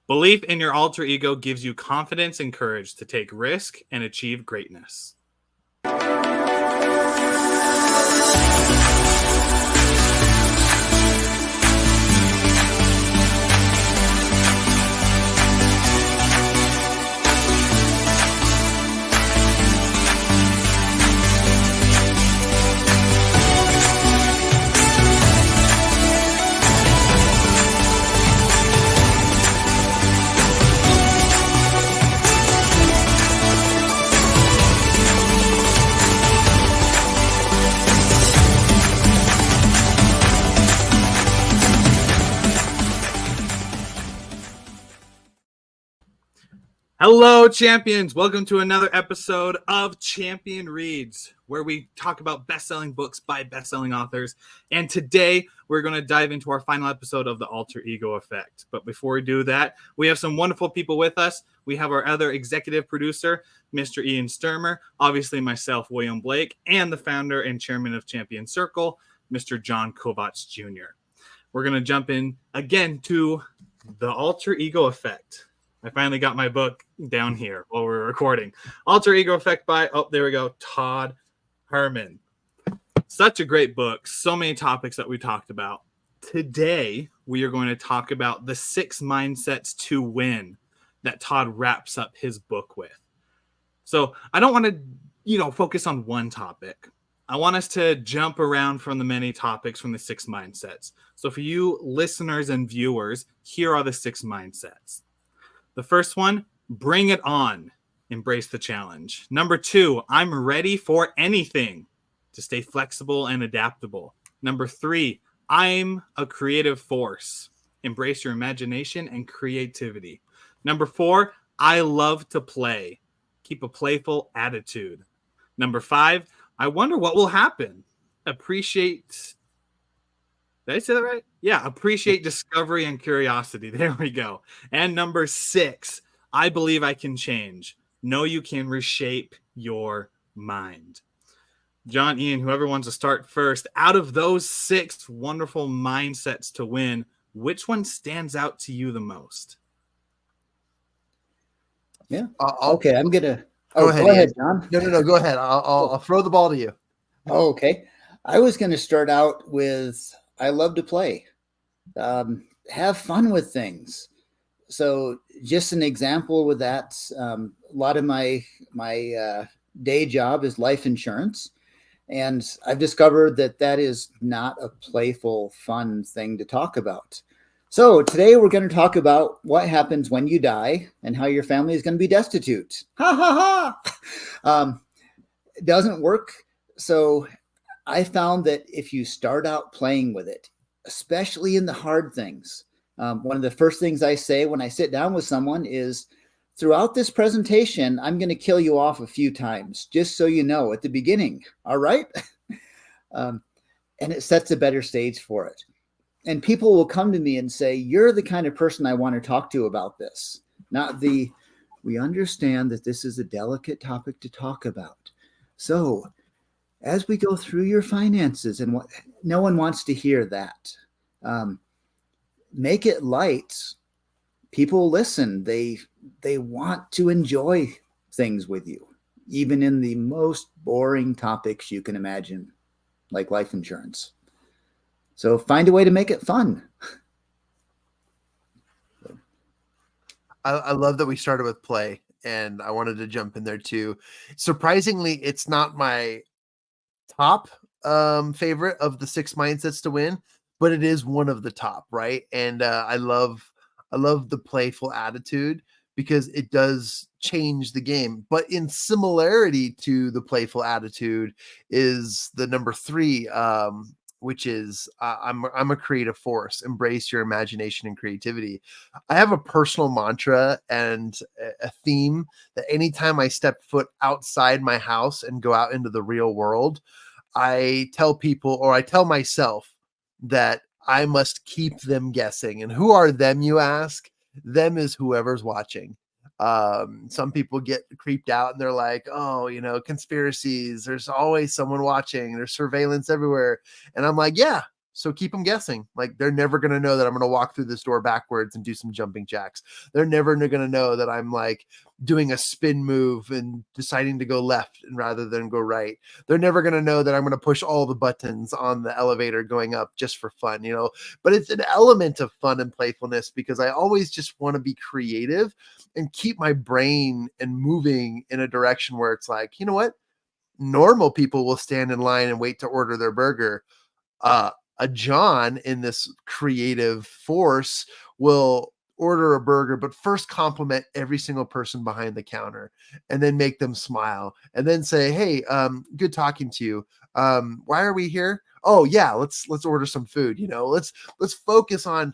Belief in your alter ego gives you confidence and courage to take risk and achieve greatness. Hello, champions. Welcome to another episode of Champion Reads, where we talk about best-selling books by best-selling authors. And today, we're going to dive into our final episode of the Alter Ego Effect. But before we do that, we have some wonderful people with us. We have our other executive producer, Mr. Ian Sturmer, obviously myself, William Blake, and the founder and chairman of Champion Circle, Mr. John Kovacs Jr. We're going to jump in again to the Alter Ego Effect. I finally got my book down here while we're recording. Alter Ego Effect by, there we go, Todd Herman. Such a great book. So many topics that we talked about. Today, we are going to talk about the 6 mindsets to win that Todd wraps up his book with. So I don't want to, focus on one topic. I want us to jump around from the many topics from the 6 mindsets. So for you listeners and viewers, here are the 6 mindsets. The first one, bring it on. Embrace the challenge. Number 2, I'm ready for anything. To stay flexible and adaptable. Number 3, I'm a creative force. Embrace your imagination and creativity. Number 4, I love to play. Keep a playful attitude. Number 5, I wonder what will happen. Appreciate... Did I say that right? Yeah, appreciate discovery and curiosity. There we go. And number 6, I believe I can change. Know you can reshape your mind. John, Ian, whoever wants to start first, out of those 6 wonderful mindsets to win, which one stands out to you the most? Yeah. Okay, I'm going to... Go ahead, John. No, go ahead. I'll throw the ball to you. Oh, okay. I was going to start out with... I love to play, have fun with things. So just an example with that, a lot of my day job is life insurance. And I've discovered that is not a playful, fun thing to talk about. So today we're going to talk about what happens when you die and how your family is going to be destitute. Ha, ha, ha. It doesn't work. So I found that if you start out playing with it, especially in the hard things, one of the first things I say when I sit down with someone is, throughout this presentation, I'm going to kill you off a few times, just so you know at the beginning. All right? And it sets a better stage for it. And people will come to me and say, you're the kind of person I want to talk to about this. Not we understand that this is a delicate topic to talk about. So as we go through your finances, and what no one wants to hear that. Make it light. People listen. They want to enjoy things with you, even in the most boring topics you can imagine, like life insurance. So find a way to make it fun. I love that we started with play, and I wanted to jump in there too. Surprisingly, it's not my top favorite of the 6 mindsets to win, but it is one of the top, right? And I love the playful attitude because it does change the game. But in similarity to the playful attitude is the number 3, which is I'm a creative force. Embrace your imagination and creativity. I have a personal mantra and a theme that anytime I step foot outside my house and go out into the real world, I tell people, or I tell myself, that I must keep them guessing. And who are them, you ask? Them is whoever's watching. Some people get creeped out and they're like, oh, conspiracies. There's always someone watching. There's surveillance everywhere. And I'm like, yeah, So keep them guessing. Like, they're never going to know that I'm going to walk through this door backwards and do some jumping jacks. They're never going to know that I'm like doing a spin move and deciding to go left and rather than go right. They're never going to know that I'm going to push all the buttons on the elevator going up just for fun, but it's an element of fun and playfulness because I always just want to be creative and keep my brain and moving in a direction where it's like, you know what? Normal people will stand in line and wait to order their burger. A John in this creative force will order a burger, but first compliment every single person behind the counter and then make them smile and then say, hey, good talking to you. Why are we here? Oh yeah, let's order some food. Let's focus on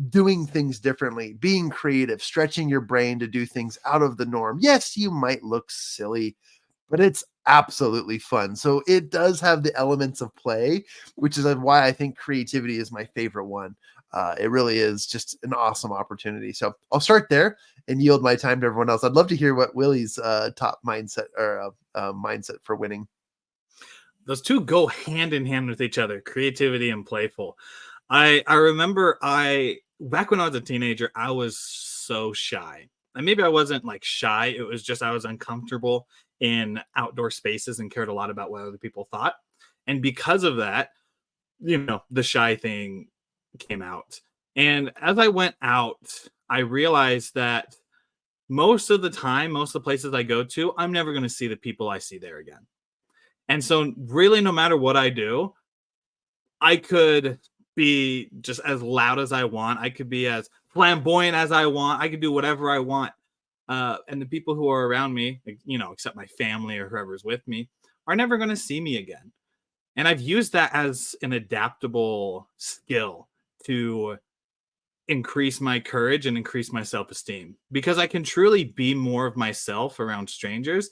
doing things differently, being creative, stretching your brain to do things out of the norm. Yes, you might look silly, but it's absolutely fun. So it does have the elements of play, which is why I think creativity is my favorite one. It really is just an awesome opportunity. So I'll start there and yield my time to everyone else. I'd love to hear what Willie's top mindset or mindset for winning. Those two go hand in hand with each other, creativity and playful. I remember back when I was a teenager, I was so shy. And maybe I wasn't like shy. It was just I was uncomfortable in outdoor spaces and cared a lot about what other people thought. And because of that, the shy thing came out. And as I went out, I realized that most of the time, most of the places I go to, I'm never going to see the people I see there again. And so really, no matter what I do, I could be just as loud as I want. I could be as flamboyant as I want. I could do whatever I want. And the people who are around me, except my family or whoever's with me, are never going to see me again. And I've used that as an adaptable skill to increase my courage and increase my self-esteem because I can truly be more of myself around strangers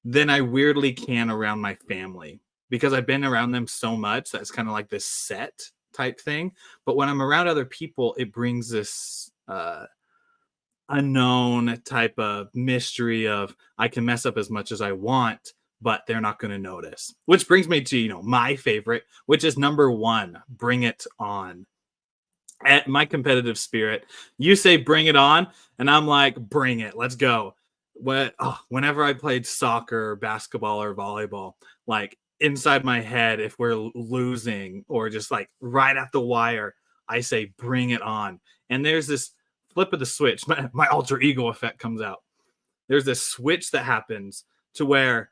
than I weirdly can around my family because I've been around them so much that's kind of like this set type thing. But when I'm around other people, it brings this unknown type of mystery of I can mess up as much as I want, but they're not going to notice. Which brings me to, my favorite, which is number 1, bring it on. At my competitive spirit, you say bring it on, and I'm like, bring it, let's go. Whenever I played soccer, or basketball, or volleyball, like inside my head, if we're losing or just like right at the wire, I say bring it on. And there's this flip of the switch, my alter ego effect comes out. There's this switch that happens to where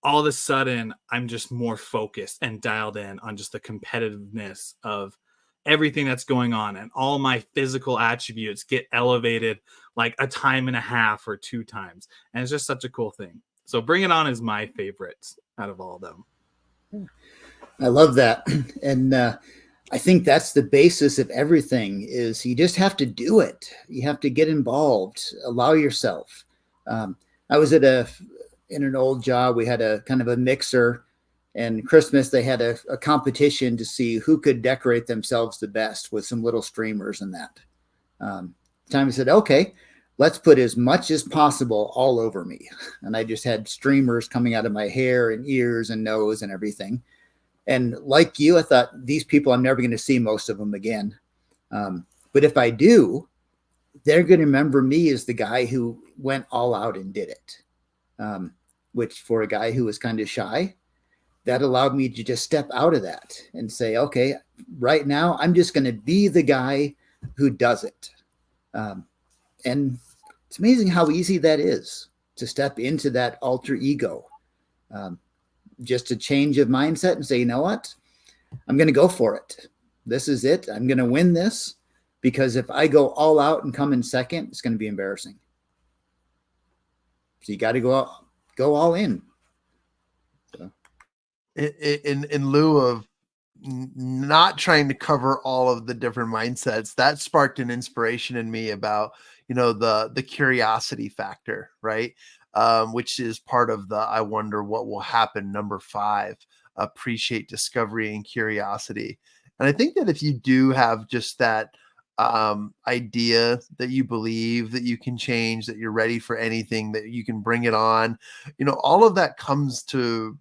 all of a sudden I'm just more focused and dialed in on just the competitiveness of everything that's going on, and all my physical attributes get elevated like a time and a half or 2 times. And it's just such a cool thing. So bring it on is my favorite out of all of them. I love that. And I think that's the basis of everything is you just have to do it. You have to get involved, allow yourself. I was in an old job. We had a kind of a mixer, and Christmas they had a competition to see who could decorate themselves the best with some little streamers and that. Time I said, okay, let's put as much as possible all over me. And I just had streamers coming out of my hair and ears and nose and everything. And like you, I thought these people, I'm never going to see most of them again. But if I do, they're going to remember me as the guy who went all out and did it. Which for a guy who was kind of shy, that allowed me to just step out of that and say, okay, right now I'm just going to be the guy who does it. And it's amazing how easy that is to step into that alter ego. Just a change of mindset and say, you know what? I'm going to go for it. This is it. I'm going to win this because if I go all out and come in second, it's going to be embarrassing. So you got to go all in. So. In lieu of not trying to cover all of the different mindsets, that sparked an inspiration in me about, the curiosity factor, right? Which is part of the I wonder what will happen, number 5, appreciate discovery and curiosity. And I think that if you do have just that idea that you believe that you can change, that you're ready for anything, that you can bring it on, all of that comes to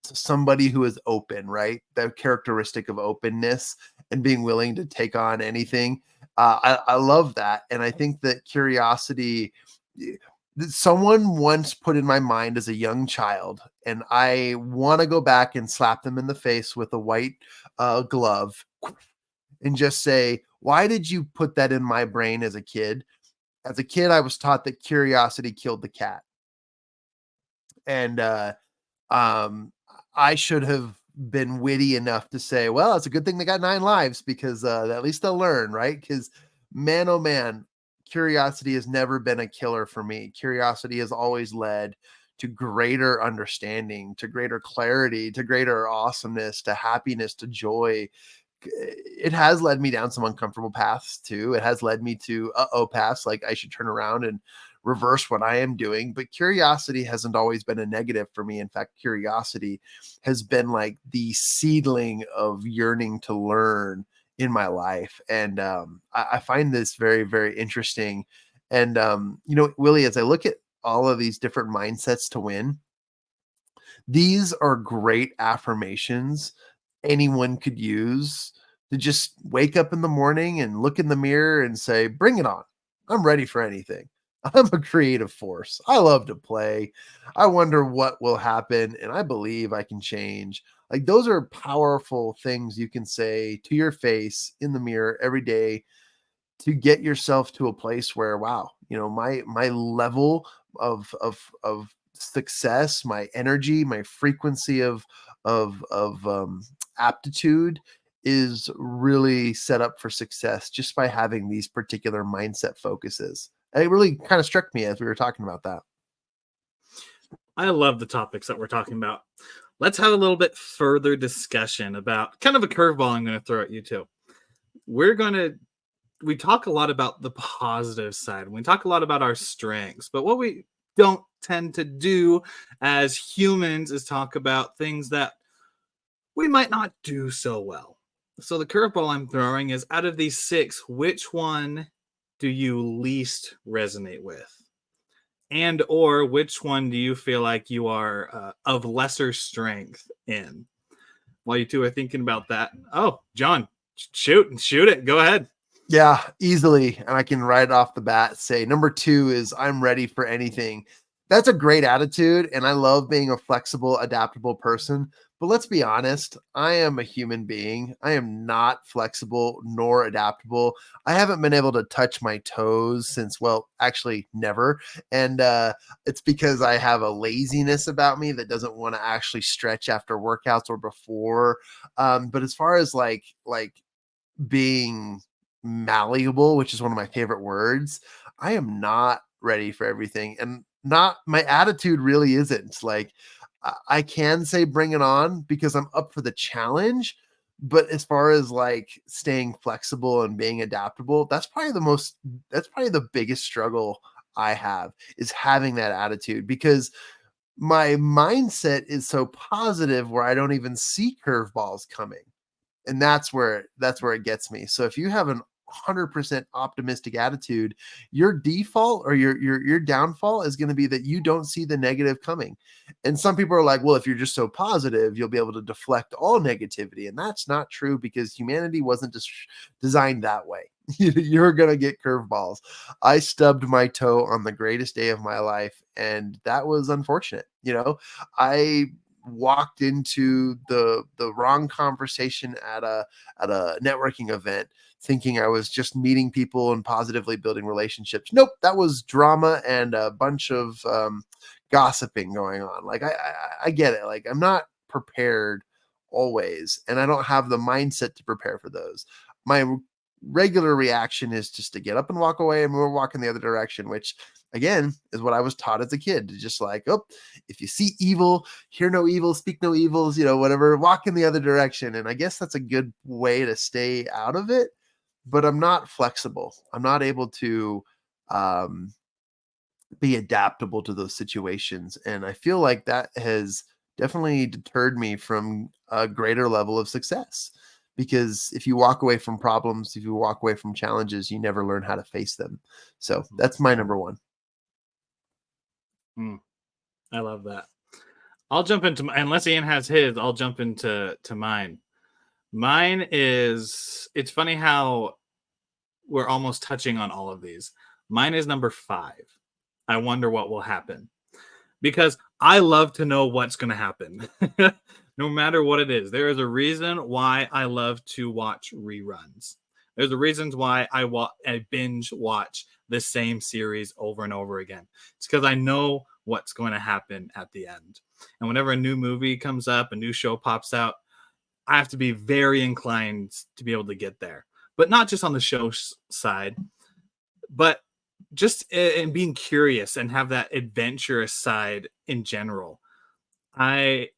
somebody who is open, right? That characteristic of openness and being willing to take on anything. I love that. And I think that curiosity, someone once put in my mind as a young child, and I want to go back and slap them in the face with a white glove and just say, why did you put that in my brain as a kid? As a kid, I was taught that curiosity killed the cat. And I should have been witty enough to say, well, it's a good thing they got 9 lives because at least they'll learn, right? Because man, oh man, curiosity has never been a killer for me. Curiosity has always led to greater understanding, to greater clarity, to greater awesomeness, to happiness, to joy. It has led me down some uncomfortable paths too. It has led me to paths like I should turn around and reverse what I am doing. But curiosity hasn't always been a negative for me. In fact, curiosity has been like the seedling of yearning to learn in my life. And I find this very, very interesting. And, Willie, as I look at all of these different mindsets to win, these are great affirmations anyone could use to just wake up in the morning and look in the mirror and say, bring it on. I'm ready for anything. I'm a creative force. I love to play. I wonder what will happen, and I believe I can change. Like, those are powerful things you can say to your face in the mirror every day to get yourself to a place where, wow, my level of success, my energy, my frequency of aptitude is really set up for success just by having these particular mindset focuses. And it really kind of struck me as we were talking about that. I love the topics that we're talking about. Let's have a little bit further discussion about kind of a curveball I'm going to throw at you too. We talk a lot about the positive side. We talk a lot about our strengths, but what we don't tend to do as humans is talk about things that we might not do so well. So the curveball I'm throwing is, out of these 6, which one do you least resonate with? And or which one do you feel like you are of lesser strength in? While you two are thinking about that. Oh, John, shoot it. Go ahead. Yeah, easily. And I can right off the bat say number 2 is I'm ready for anything. That's a great attitude. And I love being a flexible, adaptable person. But let's be honest, I am a human being. I am not flexible nor adaptable. I haven't been able to touch my toes since, well, actually never. And it's because I have a laziness about me that doesn't want to actually stretch after workouts or before. But as far as like being malleable, which is one of my favorite words, I am not ready for everything. And not my attitude really isn't. Like, I can say bring it on because I'm up for the challenge. But as far as like staying flexible and being adaptable, that's probably the biggest struggle I have, is having that attitude, because my mindset is so positive where I don't even see curveballs coming. And that's where it gets me. So if you have an 100% optimistic attitude, your default or your downfall is going to be that you don't see the negative coming. And some people are like, well, if you're just so positive, you'll be able to deflect all negativity. And that's not true, because humanity wasn't designed that way. You're going to get curveballs. I stubbed my toe on the greatest day of my life, and that was unfortunate. I walked into the wrong conversation at a networking event, thinking I was just meeting people and positively building relationships. Nope, that was drama and a bunch of gossiping going on. Like, I get it. Like, I'm not prepared always, and I don't have the mindset to prepare for those. My regular reaction is just to get up and walk away, and we're walking the other direction, which again is what I was taught as a kid, to just like, oh, if you see evil, hear no evil, speak no evils, whatever, walk in the other direction. And I guess that's a good way to stay out of it. But I'm not flexible. I'm not able to be adaptable to those situations. And I feel like that has definitely deterred me from a greater level of success. Because if you walk away from problems, if you walk away from challenges, you never learn how to face them. So that's my number 1. I love that. I'll jump into unless Ian has his, I'll jump into mine. Mine is, it's funny how we're almost touching on all of these. Mine is number 5. I wonder what will happen. Because I love to know what's going to happen. No matter what it is. There is a reason why I love to watch reruns. There's a reason why I binge watch the same series over and over again. It's because I know what's going to happen at the end. And whenever a new movie comes up, a new show pops out, I have to be very inclined to be able to get there. But not just on the show side, but just in being curious and have that adventurous side in general. I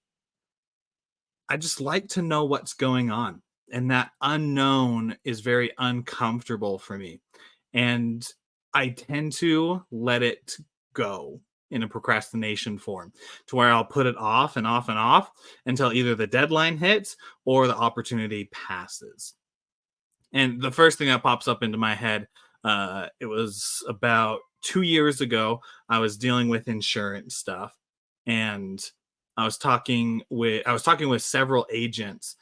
just like to know what's going on, and that unknown is very uncomfortable for me, and I tend to let it go in a procrastination form, to where I'll put it off and off and off until either the deadline hits or the opportunity passes. And the first thing that pops up into my head, it was about 2 years ago. I was dealing with insurance stuff, and I was talking with several agents.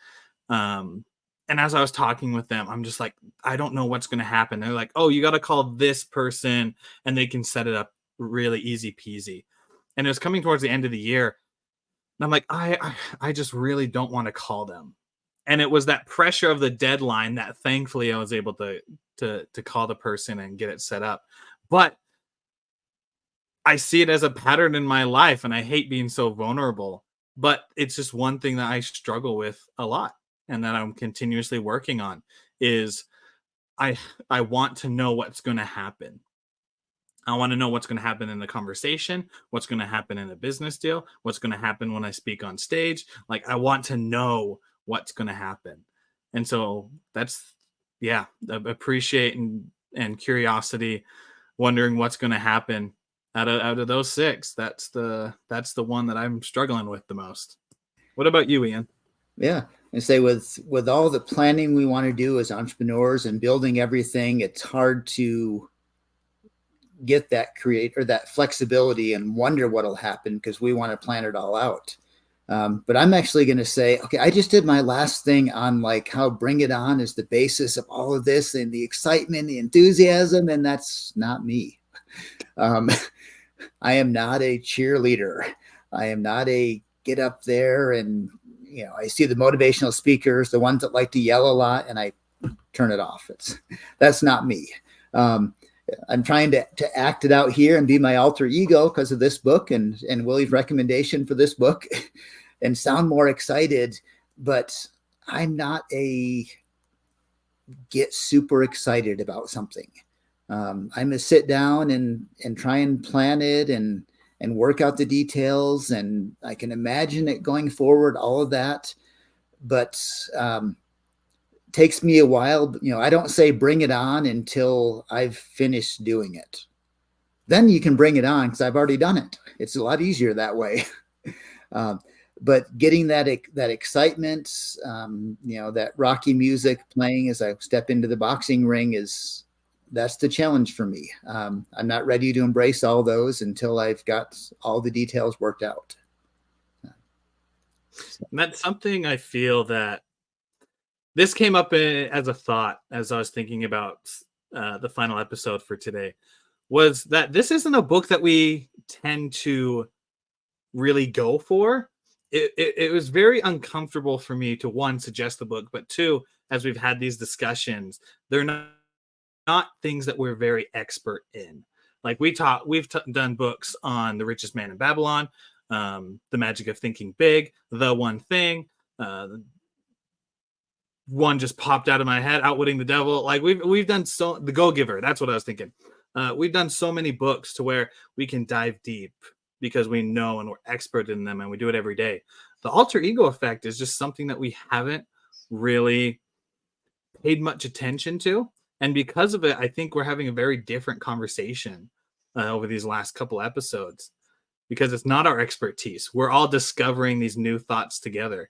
And as I was talking with them, I'm just like, I don't know what's going to happen. They're like, oh, you got to call this person, and they can set it up really easy peasy. And it was coming towards the end of the year, and I'm like, I just really don't want to call them. And it was that pressure of the deadline that thankfully I was able to call the person and get it set up. But I see it as a pattern in my life, and I hate being so vulnerable. But it's just one thing that I struggle with a lot, and that I'm continuously working on is I want to know what's going to happen. I want to know what's going to happen in the conversation, what's going to happen in a business deal, what's going to happen when I speak on stage. Like, I want to know what's going to happen. And so that's, yeah, appreciate and curiosity, wondering what's going to happen out of those 6. That's the one that I'm struggling with the most. What about you, Ian? Yeah. And say with all the planning we want to do as entrepreneurs and building everything, it's hard to get that that flexibility and wonder what'll happen because we want to plan it all out. But I'm actually going to say, okay, I just did my last thing on like how Bring It On is the basis of all of this and the excitement, the enthusiasm, and that's not me. I am not a cheerleader. I am not a get up there and, I see the motivational speakers, the ones that like to yell a lot, and I turn it off. That's not me. I'm trying to act it out here and be my alter ego because of this book and Willie's recommendation for this book and sound more excited, but I'm not a get super excited about something. I'm going to sit down and try and plan it and work out the details, and I can imagine it going forward, all of that, but takes me a while. I don't say bring it on until I've finished doing it. Then you can bring it on because I've already done it. It's a lot easier that way. But getting that excitement, that Rocky music playing as I step into the boxing ring that's the challenge for me. I'm not ready to embrace all those until I've got all the details worked out. And that's something I feel that this came up as a thought as I was thinking about the final episode for today, was that this isn't a book that we tend to really go for. It was very uncomfortable for me to, one, suggest the book, but two, as we've had these discussions, they're not things that we're very expert in. Like we've done books on The Richest Man in Babylon, The Magic of Thinking Big, The One Thing, one just popped out of my head, Outwitting the Devil. Like we've done The Go-Giver, that's what I was thinking. We've done so many books to where we can dive deep because we know and we're expert in them and we do it every day. The alter ego effect is just something that we haven't really paid much attention to. And because of it, I think we're having a very different conversation over these last couple episodes, because it's not our expertise. We're all discovering these new thoughts together.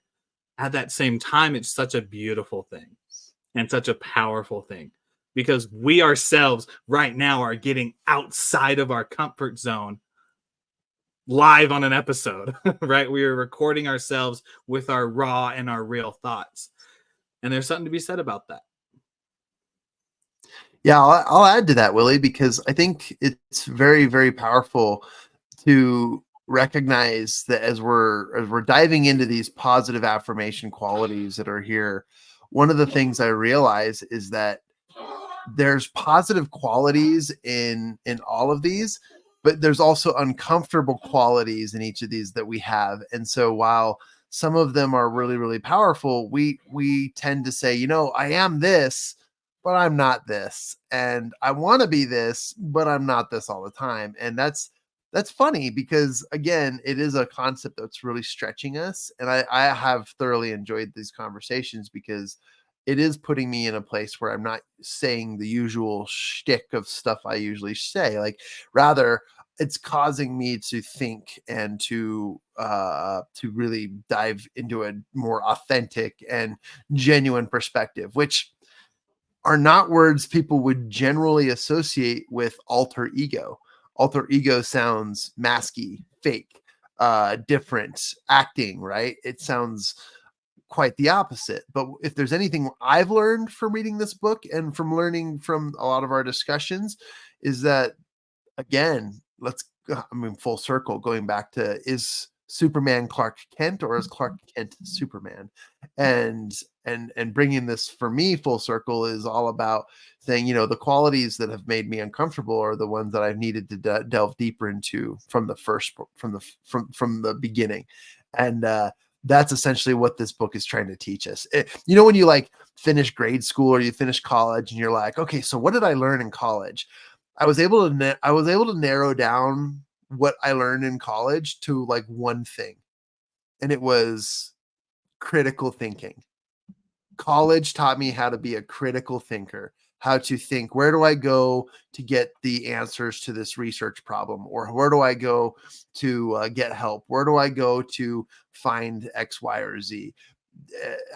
At that same time, it's such a beautiful thing and such a powerful thing, because we ourselves right now are getting outside of our comfort zone live on an episode, right? We are recording ourselves with our raw and our real thoughts. And there's something to be said about that. Yeah, I'll add to that, Willie, because I think it's very, very powerful to recognize that as we're diving into these positive affirmation qualities that are here, one of the things I realize is that there's positive qualities in all of these, but there's also uncomfortable qualities in each of these that we have. And so while some of them are really, really powerful, we tend to say, I am this, but I'm not this, and I want to be this, but I'm not this all the time. And that's funny because, again, it is a concept that's really stretching us. And I have thoroughly enjoyed these conversations because it is putting me in a place where I'm not saying the usual shtick of stuff I usually say. Like, rather, it's causing me to think and to really dive into a more authentic and genuine perspective, which are not words people would generally associate with alter ego. Alter ego sounds masky, fake, different, acting, right? It sounds quite the opposite. But if there's anything I've learned from reading this book and from learning from a lot of our discussions, is that, again, full circle, going back to, is Superman Clark Kent, or is Clark Kent Superman? And bringing this, for me, full circle is all about saying, the qualities that have made me uncomfortable are the ones that I've needed to delve deeper into from the beginning. And that's essentially what this book is trying to teach us. When you finish grade school or you finish college and you're like, okay, so what did I learn in college? I was able to narrow down what I learned in college to one thing, and it was critical thinking. College taught me how to be a critical thinker, how to think, where do I go to get the answers to this research problem? Or where do I go to get help? Where do I go to find X, Y, or Z?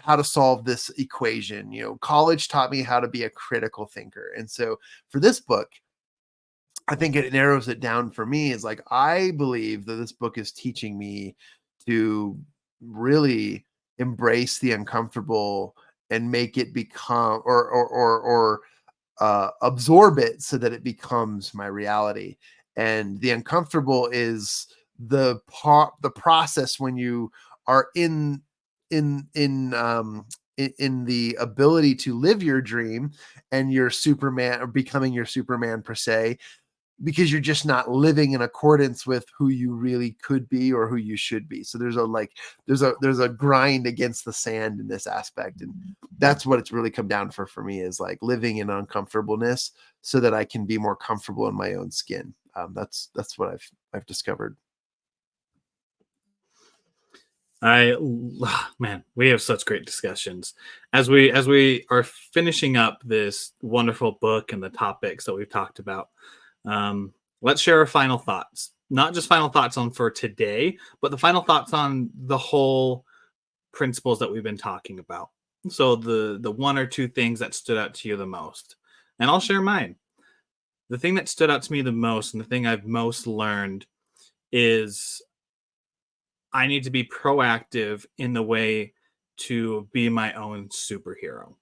How to solve this equation? College taught me how to be a critical thinker. And so for this book, I think it narrows it down for me. Is I believe that this book is teaching me to really embrace the uncomfortable and make it become or absorb it so that it becomes my reality. And the uncomfortable is the process when you are in the ability to live your dream and your Superman, or becoming your Superman per se, because you're just not living in accordance with who you really could be or who you should be. So there's a grind against the sand in this aspect. And that's what it's really come down for me, is living in uncomfortableness so that I can be more comfortable in my own skin. That's what I've discovered. Man, we have such great discussions as we are finishing up this wonderful book and the topics that we've talked about. Let's share our final thoughts, not just final thoughts on for today, but the final thoughts on the whole principles that we've been talking about. So the one or two things that stood out to you the most, and I'll share mine. The thing that stood out to me the most, and the thing I've most learned, is I need to be proactive in the way to be my own superhero.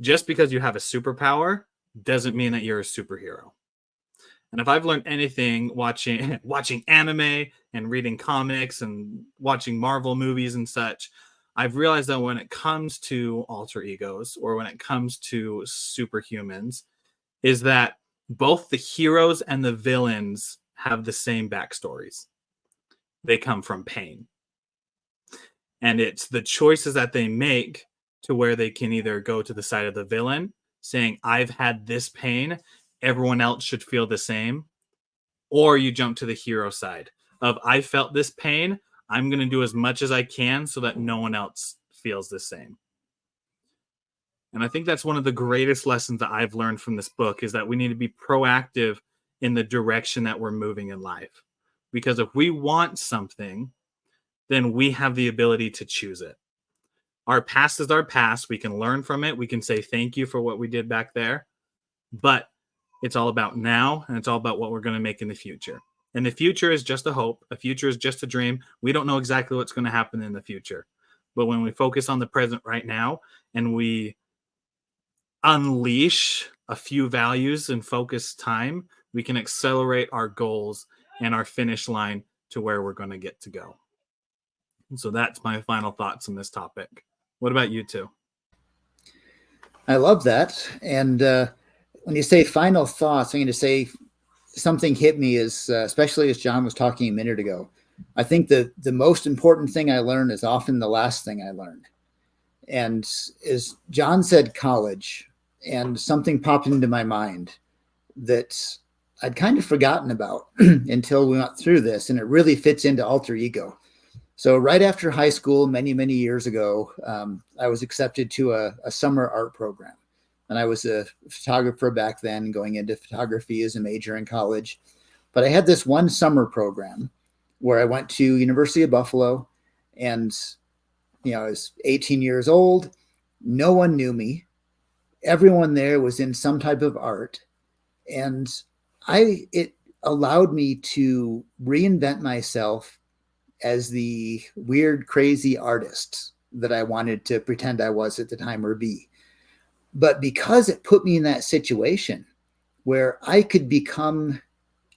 Just because you have a superpower doesn't mean that you're a superhero. And if I've learned anything watching anime and reading comics and watching Marvel movies and such, I've realized that when it comes to alter egos, or when it comes to superhumans, is that both the heroes and the villains have the same backstories. They come from pain. And it's the choices that they make to where they can either go to the side of the villain, saying, I've had this pain, everyone else should feel the same. Or you jump to the hero side of, I felt this pain, I'm going to do as much as I can so that no one else feels the same. And I think that's one of the greatest lessons that I've learned from this book, is that we need to be proactive in the direction that we're moving in life. Because if we want something, then we have the ability to choose it. Our past is our past. We can learn from it. We can say thank you for what we did back there. But it's all about now, and it's all about what we're going to make in the future. And the future is just a hope. A future is just a dream. We don't know exactly what's going to happen in the future. But when we focus on the present right now and we unleash a few values and focus time, we can accelerate our goals and our finish line to where we're going to get to go. And so that's my final thoughts on this topic. What about you two? I love that. And when you say final thoughts, I'm going to say something hit me is, especially as John was talking a minute ago. I think the most important thing I learned is often the last thing I learned. And as John said, college, and something popped into my mind that I'd kind of forgotten about until we went through this, and it really fits into alter ego. So right after high school, many, many years ago, I was accepted to a summer art program. And I was a photographer back then, going into photography as a major in college. But I had this one summer program where I went to University of Buffalo, and I was 18 years old. No one knew me. Everyone there was in some type of art. And it allowed me to reinvent myself as the weird, crazy artist that I wanted to pretend I was at the time or be. But because it put me in that situation where I could become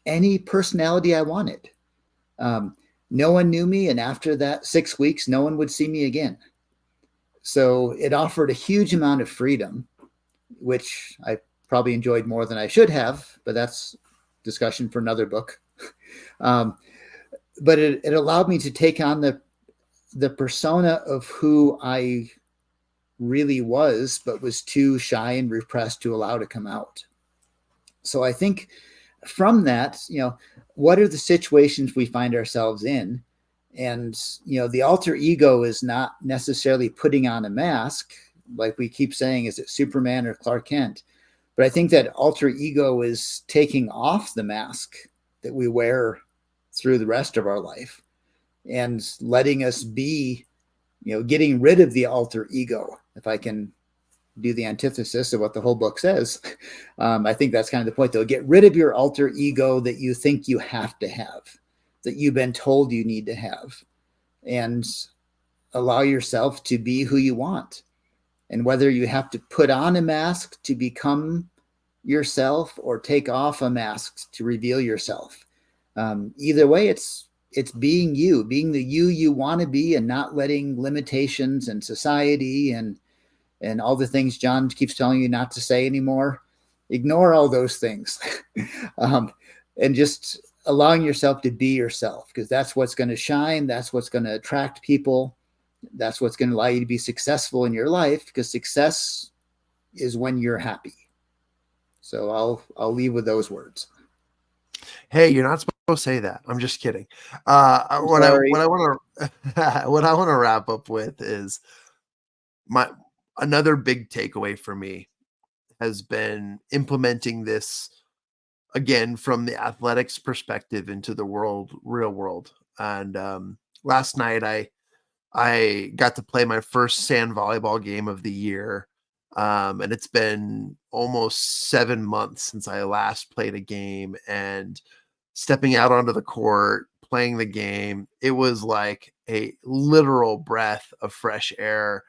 any personality I wanted, no one knew me. And after that 6 weeks, no one would see me again. So it offered a huge amount of freedom, which I probably enjoyed more than I should have, but that's discussion for another book. But it allowed me to take on the persona of who I really was, but was too shy and repressed to allow to come out. So I think from that, what are the situations we find ourselves in? And, the alter ego is not necessarily putting on a mask, like we keep saying, is it Superman or Clark Kent? But I think that alter ego is taking off the mask that we wear through the rest of our life and letting us be, getting rid of the alter ego. If I can do the antithesis of what the whole book says, I think that's kind of the point, though. Get rid of your alter ego that you think you have to have, that you've been told you need to have, and allow yourself to be who you want. And whether you have to put on a mask to become yourself or take off a mask to reveal yourself, either way, it's being you, being the you want to be, and not letting limitations and society and all the things John keeps telling you not to say anymore. Ignore all those things, and just allowing yourself to be yourself, because that's what's going to shine. That's what's going to attract people. That's what's going to allow you to be successful in your life, because success is when you're happy. So I'll leave with those words. Hey, you're not supposed to say that. I'm just kidding. What I want to wrap up with is another big takeaway for me has been implementing this again from the athletics perspective into the real world. And last night I got to play my first sand volleyball game of the year. And it's been almost 7 months since I last played a game, and stepping out onto the court, playing the game, it was like a literal breath of fresh air,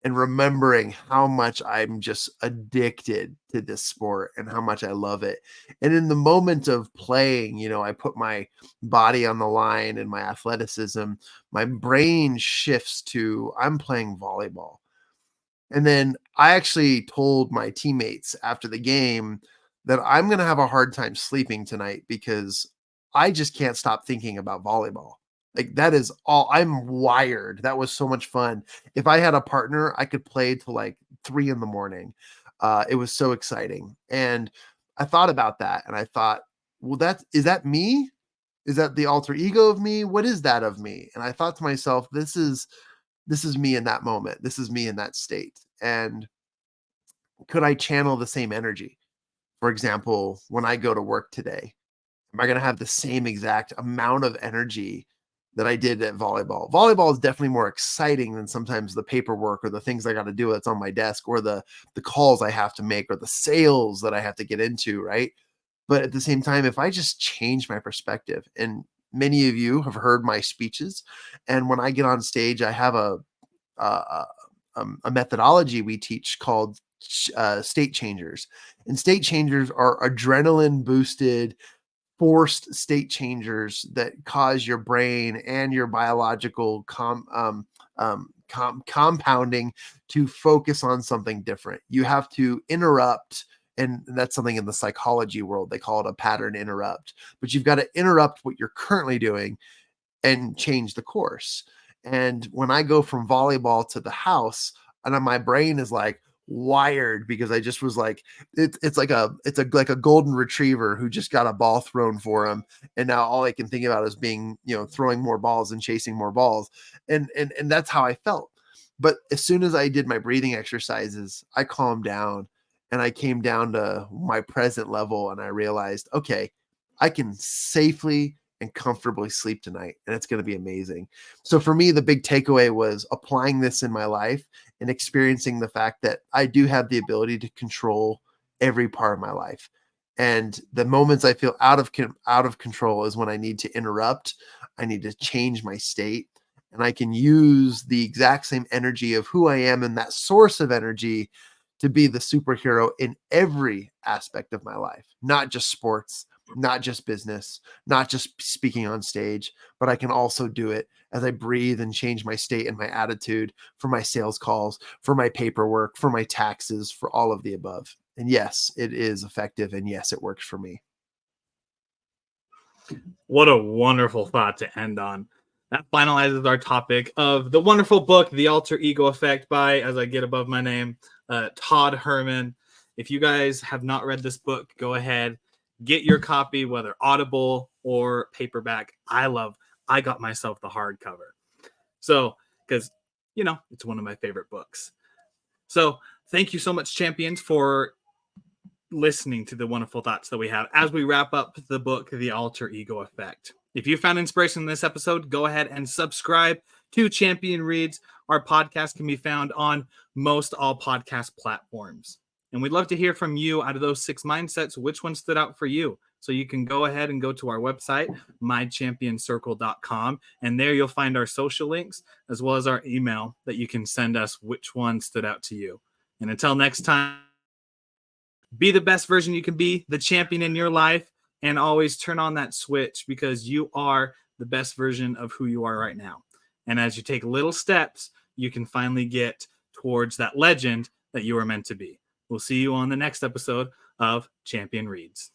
and remembering how much I'm just addicted to this sport and how much I love it. And in the moment of playing, I put my body on the line and my athleticism, my brain shifts to I'm playing volleyball. And then I actually told my teammates after the game that I'm going to have a hard time sleeping tonight because I just can't stop thinking about volleyball. Like, that is all. I'm wired. That was so much fun. If I had a partner, I could play till like 3 a.m. It was so exciting. And I thought about that, and I thought, well, is that me? Is that the alter ego of me? What is that of me? And I thought to myself, this is me in that moment. This is me in that state. And could I channel the same energy? For example, when I go to work today, am I going to have the same exact amount of energy that I did at volleyball? Volleyball is definitely more exciting than sometimes the paperwork or the things I got to do that's on my desk, or the calls I have to make, or the sales that I have to get into, right? But at the same time, if I just change my perspective, and many of you have heard my speeches, and when I get on stage, I have a, a methodology we teach called state changers. And state changers are adrenaline boosted, forced state changers that cause your brain and your biological compounding to focus on something different. You have to interrupt, and that's something in the psychology world they call it a pattern interrupt. But you've got to interrupt what you're currently doing and change the course. And when I go from volleyball to the house, and my brain is like wired because I just was like, it's like a golden retriever who just got a ball thrown for him, and now all I can think about is being, throwing more balls and chasing more balls, and that's how I felt. But as soon as I did my breathing exercises, I calmed down and I came down to my present level, and I realized, okay, I can safely and comfortably sleep tonight, and it's going to be amazing. So for me, the big takeaway was applying this in my life and experiencing the fact that I do have the ability to control every part of my life. And the moments I feel out of control is when I need to interrupt, I need to change my state, and I can use the exact same energy of who I am and that source of energy to be the superhero in every aspect of my life, not just sports, not just business, not just speaking on stage, but I can also do it as I breathe and change my state and my attitude for my sales calls, for my paperwork, for my taxes, for all of the above. And yes, it is effective. And yes, it works for me. What a wonderful thought to end on. That finalizes our topic of the wonderful book, The Alter Ego Effect by, as I get above my name, Todd Herman. If you guys have not read this book, go ahead, get your copy, whether Audible or paperback. I got myself the hardcover. So, because, it's one of my favorite books. So thank you so much, champions, for listening to the wonderful thoughts that we have as we wrap up the book, The Alter Ego Effect. If you found inspiration in this episode, go ahead and subscribe to Champion Reads. Our podcast can be found on most all podcast platforms. And we'd love to hear from you out of those 6 mindsets, which one stood out for you. So you can go ahead and go to our website, mychampionscircle.com, and there you'll find our social links as well as our email that you can send us which one stood out to you. And until next time, be the best version you can be, the champion in your life, and always turn on that switch because you are the best version of who you are right now. And as you take little steps, you can finally get towards that legend that you are meant to be. We'll see you on the next episode of Champion Reads.